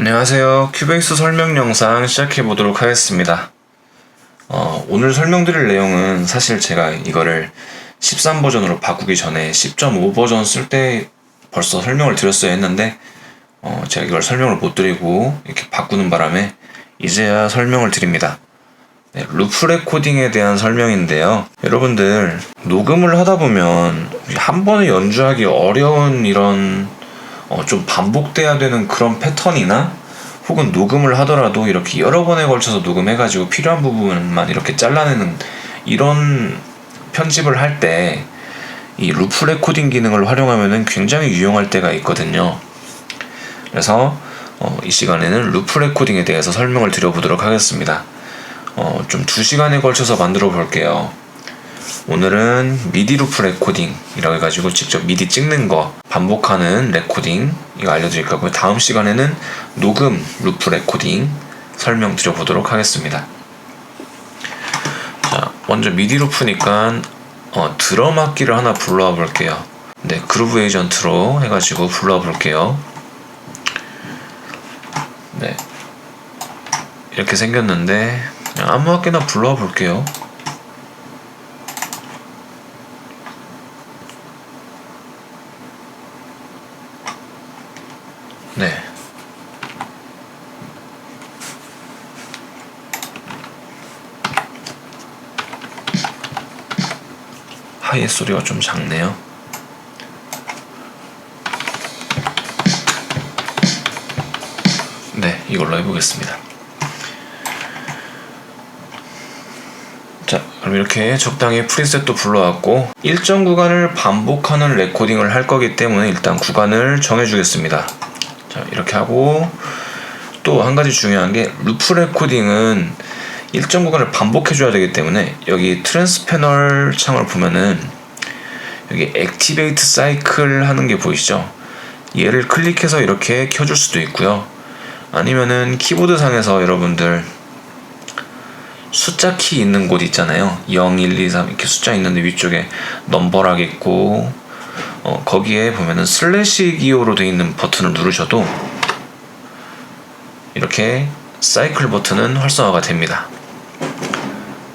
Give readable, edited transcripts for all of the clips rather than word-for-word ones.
안녕하세요. 큐베이스 설명 영상 시작해 보도록 하겠습니다. 오늘 설명드릴 내용은 사실 제가 이거를 13 버전으로 바꾸기 전에 10.5 버전 쓸 때 벌써 설명을 드렸어야 했는데 제가 이걸 설명을 못 드리고 이렇게 바꾸는 바람에 이제야 설명을 드립니다. 네, 루프 레코딩에 대한 설명인데요. 여러분들 녹음을 하다 보면 한 번에 연주하기 어려운 이런 좀 반복돼야 되는 그런 패턴이나 혹은 녹음을 하더라도 이렇게 여러 번에 걸쳐서 녹음해가지고 필요한 부분만 이렇게 잘라내는 이런 편집을 할 때 이 루프 레코딩 기능을 활용하면 굉장히 유용할 때가 있거든요. 그래서 이 시간에는 루프 레코딩에 대해서 설명을 드려보도록 하겠습니다. 좀 2시간에 걸쳐서 만들어 볼게요. 오늘은 미디 루프 레코딩이라고 해가지고 직접 미디 찍는 거 반복하는 레코딩 이거 알려드릴 거고요. 다음 시간에는 녹음 루프 레코딩 설명 드려보도록 하겠습니다. 자, 먼저 미디 루프니까 드럼 악기를 하나 불러와 볼게요. 네, 그루브 에이전트로 해가지고 불러와 볼게요. 네, 이렇게 생겼는데 그냥 아무 악기나 불러와 볼게요. 네. 하이햇 소리가 좀 작네요. 네, 이걸로 해보겠습니다. 자, 그럼 이렇게 적당히 프리셋도 불러왔고 일정 구간을 반복하는 레코딩을 할 거기 때문에 일단 구간을 정해주겠습니다. 자, 이렇게 하고 또 한 가지 중요한 게 루프 레코딩은 일정 구간을 반복해줘야 되기 때문에 여기 트랜스 패널 창을 보면은 여기 액티베이트 사이클 하는 게 보이시죠? 얘를 클릭해서 이렇게 켜줄 수도 있고요. 아니면은 키보드 상에서 여러분들 숫자 키 있는 곳 있잖아요. 0, 1, 2, 3 이렇게 숫자 있는데 위쪽에 넘버락 있고 거기에 보면은 슬래시 기호로 되어 있는 버튼을 누르셔도 이렇게 사이클 버튼은 활성화가 됩니다.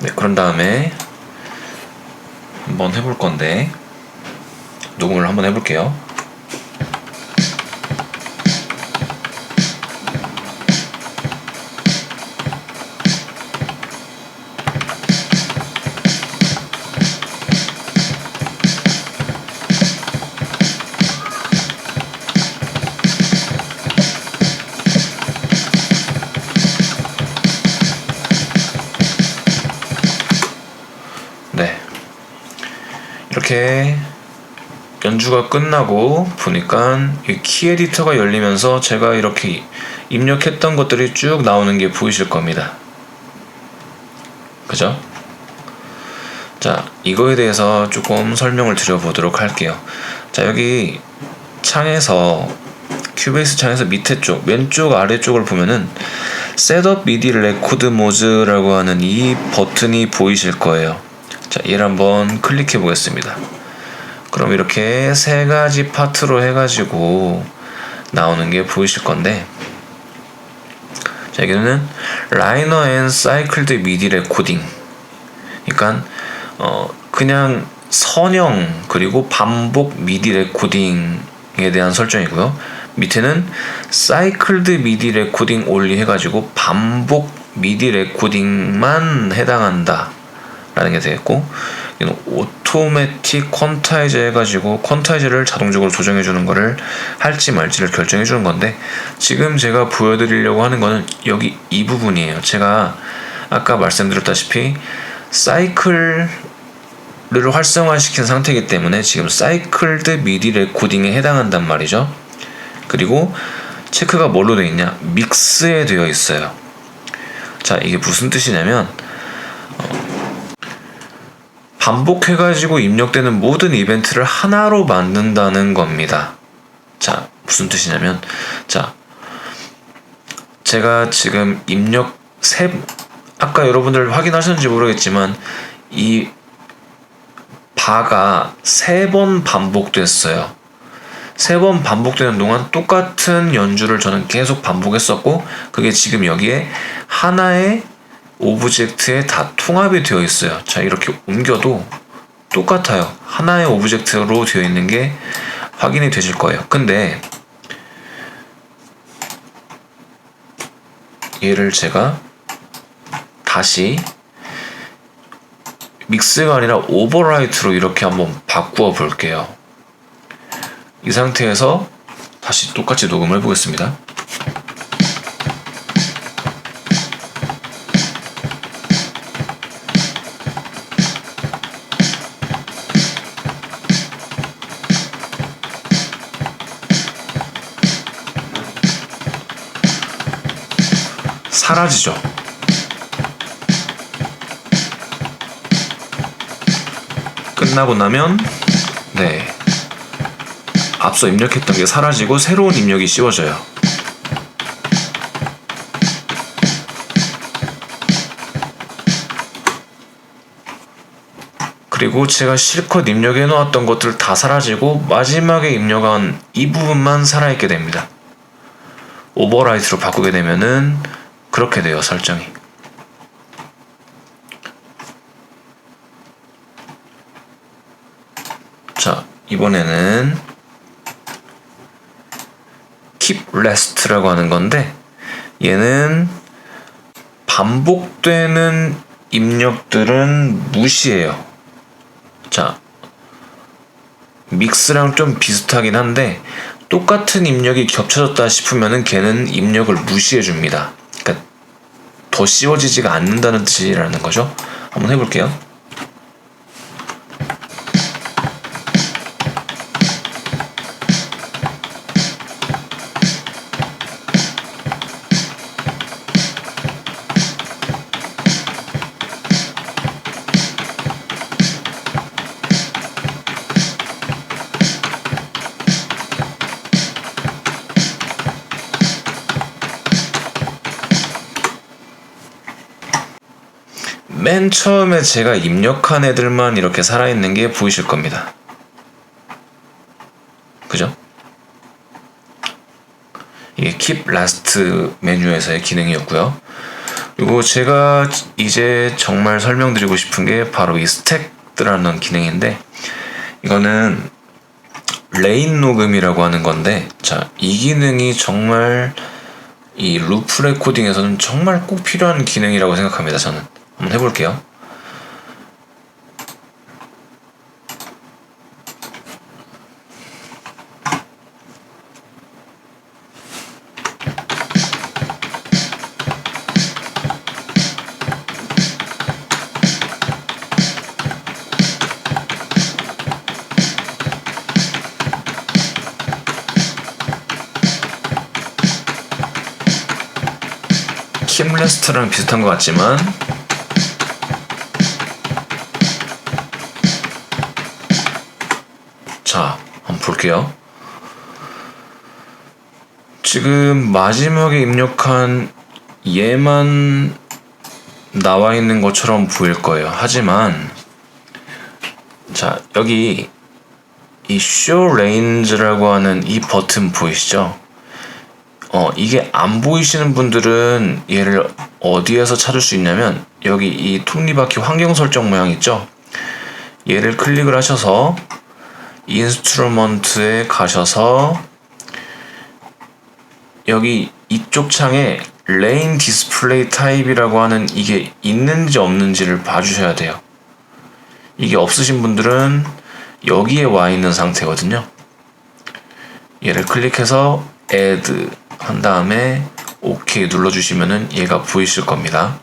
네, 그런 다음에 한번 해볼 건데 녹음을 한번 해볼게요. 네, 이렇게 연주가 끝나고 보니까 이 키 에디터가 열리면서 제가 이렇게 입력했던 것들이 쭉 나오는 게 보이실 겁니다. 그죠? 자, 이거에 대해서 조금 설명을 드려보도록 할게요. 자, 여기 창에서 큐베이스 창에서 밑에 쪽 왼쪽 아래쪽을 보면은 셋업 미디 레코드 모드라고 하는 이 버튼이 보이실 거예요. 자, 얘를 한번 클릭해 보겠습니다. 그럼 이렇게 세 가지 파트로 해가지고 나오는 게 보이실 건데, 자, 여기는 라이너 앤 사이클드 미디 레코딩. 그러니까 그냥 선형 그리고 반복 미디 레코딩에 대한 설정이고요. 밑에는 사이클드 미디 레코딩 올리 해가지고 반복 미디 레코딩만 해당한다 라는 게 되겠고, 오토매틱 퀀타이저 해가지고 퀀타이저를 자동적으로 조정해주는 거를 할지 말지를 결정해주는 건데, 지금 제가 보여드리려고 하는 거는 여기 이 부분이에요. 제가 아까 말씀드렸다시피 사이클을 활성화시킨 상태이기 때문에 지금 사이클드 미디 레코딩에 해당한단 말이죠. 그리고 체크가 뭘로 되어 있냐? 믹스에 되어 있어요. 자, 이게 무슨 뜻이냐면 반복해가지고 입력되는 모든 이벤트를 하나로 만든다는 겁니다. 자, 무슨 뜻이냐면, 자, 제가 지금 아까 여러분들 확인하셨는지 모르겠지만 이 바가 3번 반복됐어요. 3번 반복되는 동안 똑같은 연주를 저는 계속 반복했었고, 그게 지금 여기에 하나의 오브젝트에 다 통합이 되어 있어요. 자, 이렇게 옮겨도 똑같아요. 하나의 오브젝트로 되어 있는 게 확인이 되실 거예요. 근데 얘를 제가 다시 믹스가 아니라 오버라이트로 이렇게 한번 바꾸어 볼게요. 이 상태에서 다시 똑같이 녹음을 해보겠습니다. 사라지죠. 끝나고 나면 앞서 입력했던 게 사라지고 새로운 입력이 씌워져요. 그리고 제가 실컷 입력해 놓았던 것들 다 사라지고 마지막에 입력한 이 부분만 살아있게 됩니다. 오버라이트로 바꾸게 되면은 그렇게 돼요, 설정이. 자, 이번에는 keep rest라고 하는 건데, 얘는 반복되는 입력들은 무시해요. 자, 믹스랑 좀 비슷하긴 한데 똑같은 입력이 겹쳐졌다 싶으면은 걔는 입력을 무시해 줍니다. 그러니까 더 씌워지지가 않는다는 뜻이라는 거죠. 한번 해볼게요. 맨 처음에 제가 입력한 애들만 이렇게 살아있는 게 보이실 겁니다. 그죠? 이게 Keep Last 메뉴에서의 기능이었고요. 그리고 제가 이제 정말 설명드리고 싶은 게 바로 이 스택이라는 기능인데, 이거는 레인 녹음이라고 하는 건데, 자, 이 기능이 정말 이 루프 레코딩에서는 정말 꼭 필요한 기능이라고 생각합니다. 저는 한번 해볼게요. 킴레스트랑 비슷한 것 같지만 자, 한번 볼게요. 지금 마지막에 입력한 얘만 나와 있는 것처럼 보일 거예요. 하지만 자, 여기 이 Show Range라고 하는 이 버튼 보이시죠? 이게 안 보이시는 분들은 얘를 어디에서 찾을 수 있냐면, 여기 이 톱니바퀴 환경 설정 모양 있죠? 얘를 클릭을 하셔서 인스트루먼트에 가셔서 여기 이쪽 창에 레인 디스플레이 타입이라고 하는 이게 있는지 없는지를 봐주셔야 돼요. 이게 없으신 분들은 여기에 와 있는 상태거든요. 얘를 클릭해서 add 한 다음에 OK 눌러주시면은 얘가 보이실 겁니다.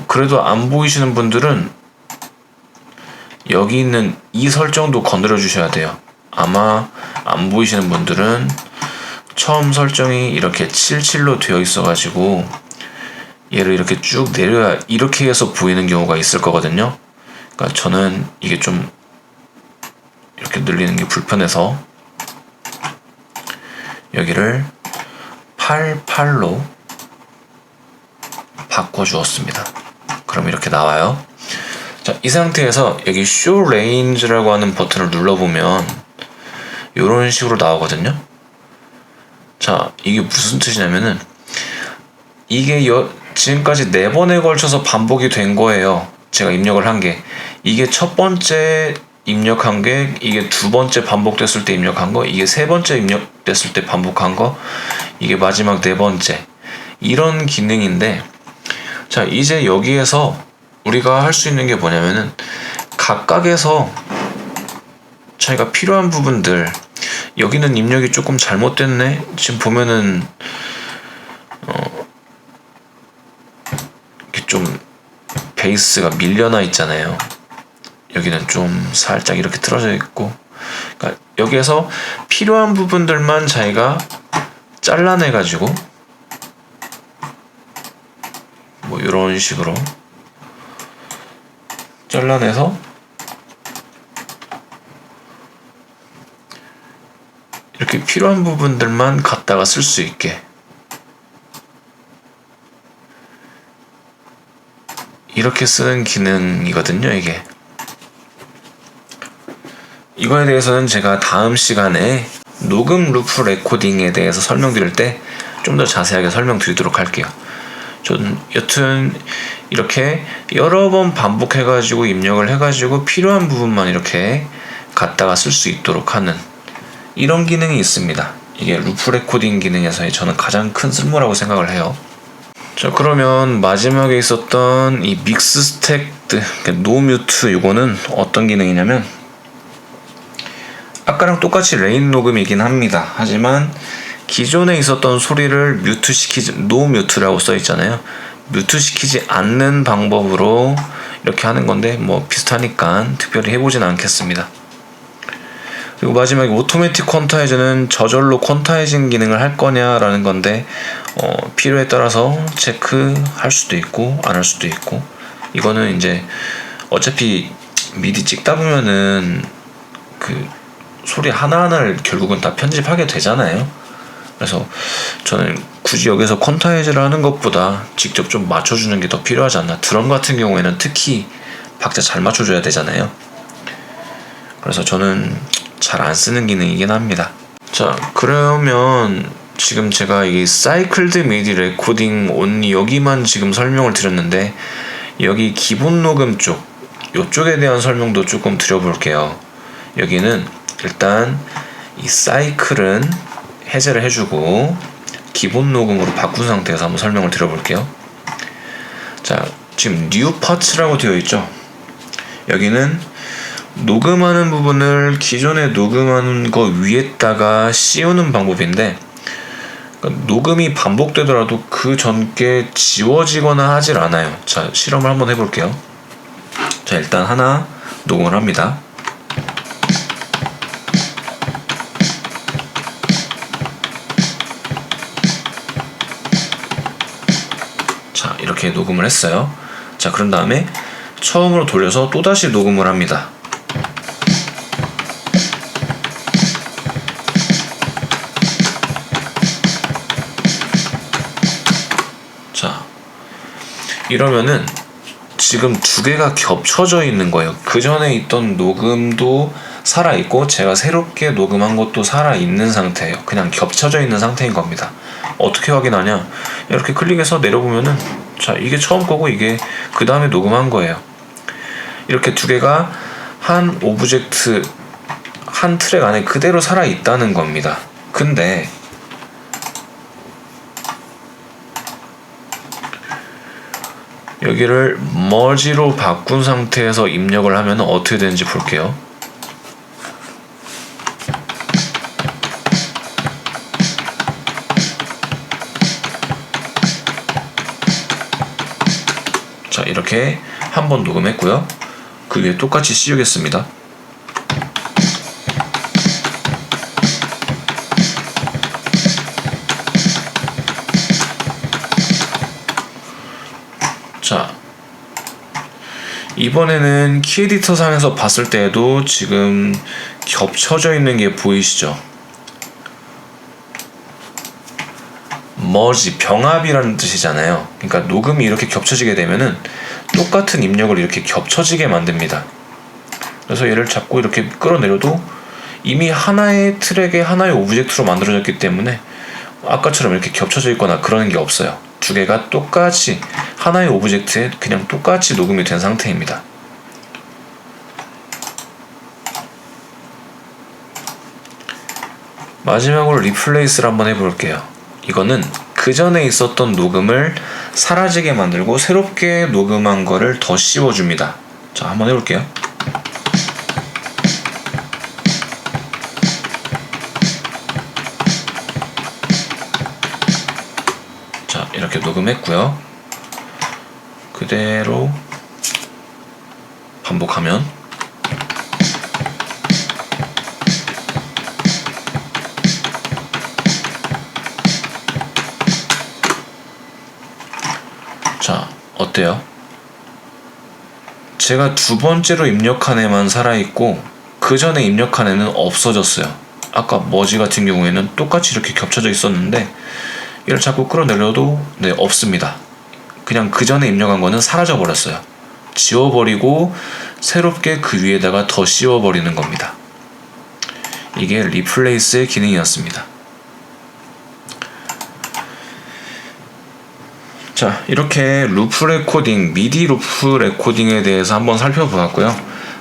그래도 안 보이시는 분들은 여기 있는 이 설정도 건드려 주셔야 돼요. 아마 안 보이시는 분들은 처음 설정이 이렇게 77로 되어 있어 가지고 얘를 이렇게 쭉 내려야 이렇게 해서 보이는 경우가 있을 거거든요. 그러니까 저는 이게 좀 이렇게 늘리는 게 불편해서 여기를 88로 바꿔주었습니다. 그럼 이렇게 나와요. 자, 이 상태에서 여기 Show Range라고 하는 버튼을 눌러보면 이런 식으로 나오거든요. 자, 이게 무슨 뜻이냐면은 이게 지금까지 4번에 걸쳐서 반복이 된 거예요. 제가 입력을 한 게. 이게 첫 번째 입력한 게, 이게 두 번째 반복됐을 때 입력한 거, 이게 세 번째 입력됐을 때 반복한 거, 이게 마지막 4번째. 이런 기능인데, 자, 이제 여기에서 우리가 할 수 있는 게 뭐냐면은 각각에서 자기가 필요한 부분들, 여기는 입력이 조금 잘못됐네. 지금 보면은 이렇게 좀 베이스가 밀려나 있잖아요. 여기는 좀 살짝 이렇게 틀어져 있고, 그러니까 여기에서 필요한 부분들만 자기가 잘라내 가지고 뭐 이런 식으로 잘라내서 이렇게 필요한 부분들만 갖다가 쓸 수 있게, 이렇게 쓰는 기능이거든요. 이거에 대해서는 제가 다음 시간에 녹음 루프 레코딩에 대해서 설명드릴 때 좀 더 자세하게 설명드리도록 할게요. 저는 여튼 이렇게 여러 번 반복해가지고 입력을 해가지고 필요한 부분만 이렇게 갖다가 쓸 수 있도록 하는 이런 기능이 있습니다. 이게 루프 레코딩 기능에서의 저는 가장 큰 쓸모라고 생각을 해요. 자, 그러면 마지막에 있었던 이 믹스 스택드 노 뮤트, 이거는 어떤 기능이냐면 아까랑 똑같이 레인 녹음이긴 합니다. 하지만 기존에 있었던 소리를 노 뮤트라고 써 있잖아요. 뮤트 시키지 않는 방법으로 이렇게 하는 건데 뭐 비슷하니까 특별히 해보진 않겠습니다. 그리고 마지막에 오토매틱 퀀타이저는 저절로 퀀타이징 기능을 할 거냐라는 건데 필요에 따라서 체크할 수도 있고 안 할 수도 있고, 이거는 이제 어차피 미디 찍다 보면은 그 소리 하나하나를 결국은 다 편집하게 되잖아요. 그래서 저는 굳이 여기서 퀀타이즈를 하는 것보다 직접 좀 맞춰주는 게 더 필요하지 않나. 드럼 같은 경우에는 특히 박자 잘 맞춰줘야 되잖아요. 그래서 저는 잘 안 쓰는 기능이긴 합니다. 자, 그러면 지금 제가 이 사이클드 미디 레코딩 온리 여기만 지금 설명을 드렸는데, 여기 기본 녹음 쪽, 이쪽에 대한 설명도 조금 드려볼게요. 여기는 일단 이 사이클은 해제를 해주고 기본 녹음으로 바꾼 상태에서 한번 설명을 드려볼게요. 자, 지금 new parts라고 되어 있죠. 여기는 녹음하는 부분을 기존에 녹음하는 거 위에다가 씌우는 방법인데, 그러니까 녹음이 반복되더라도 그 전께 지워지거나 하질 않아요. 자, 실험을 한번 해볼게요. 자, 일단 하나 녹음을 합니다. 자, 이렇게 녹음을 했어요. 자, 그런 다음에 처음으로 돌려서 또다시 녹음을 합니다. 자, 이러면은 지금 두 개가 겹쳐져 있는 거예요. 그 전에 있던 녹음도 살아있고 제가 새롭게 녹음한 것도 살아있는 상태예요. 그냥 겹쳐져 있는 상태인 겁니다. 어떻게 확인하냐, 이렇게 클릭해서 내려보면은, 자, 이게 처음 거고 이게 그 다음에 녹음한 거예요. 이렇게 두 개가 한 오브젝트, 한 트랙 안에 그대로 살아있다는 겁니다. 근데 여기를 머지로 바꾼 상태에서 입력을 하면 어떻게 되는지 볼게요. 자, 이렇게 한 번 녹음했고요. 그 위에 똑같이 씌우겠습니다. 자, 이번에는 키 에디터 상에서 봤을 때에도 지금 겹쳐져 있는 게 보이시죠? 머지, 병합이라는 뜻이잖아요. 그러니까 녹음이 이렇게 겹쳐지게 되면은 똑같은 입력을 이렇게 겹쳐지게 만듭니다. 그래서 얘를 잡고 이렇게 끌어내려도 이미 하나의 트랙에 하나의 오브젝트로 만들어졌기 때문에 아까처럼 이렇게 겹쳐져 있거나 그러는 게 없어요. 두 개가 똑같이 하나의 오브젝트에 그냥 똑같이 녹음이 된 상태입니다. 마지막으로 리플레이스를 한번 해볼게요. 이거는 그 전에 있었던 녹음을 사라지게 만들고 새롭게 녹음한 거를 더 씌워줍니다. 자, 한번 해볼게요. 자, 이렇게 녹음했고요. 그대로 반복하면 자, 어때요? 제가 두 번째로 입력한 애만 살아있고 그 전에 입력한 애는 없어졌어요. 아까 머지 같은 경우에는 똑같이 이렇게 겹쳐져 있었는데 얘를 자꾸 끌어내려도 네, 없습니다. 그냥 그 전에 입력한 거는 사라져 버렸어요. 지워버리고 새롭게 그 위에다가 더 씌워버리는 겁니다. 이게 리플레이스의 기능이었습니다. 자, 이렇게 루프 레코딩, 미디 루프 레코딩에 대해서 한번 살펴보았고요.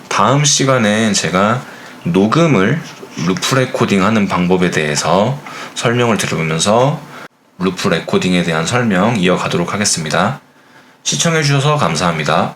다음 시간엔 제가 녹음을 루프 레코딩 하는 방법에 대해서 설명을 드리면서 루프 레코딩에 대한 설명 이어가도록 하겠습니다. 시청해주셔서 감사합니다.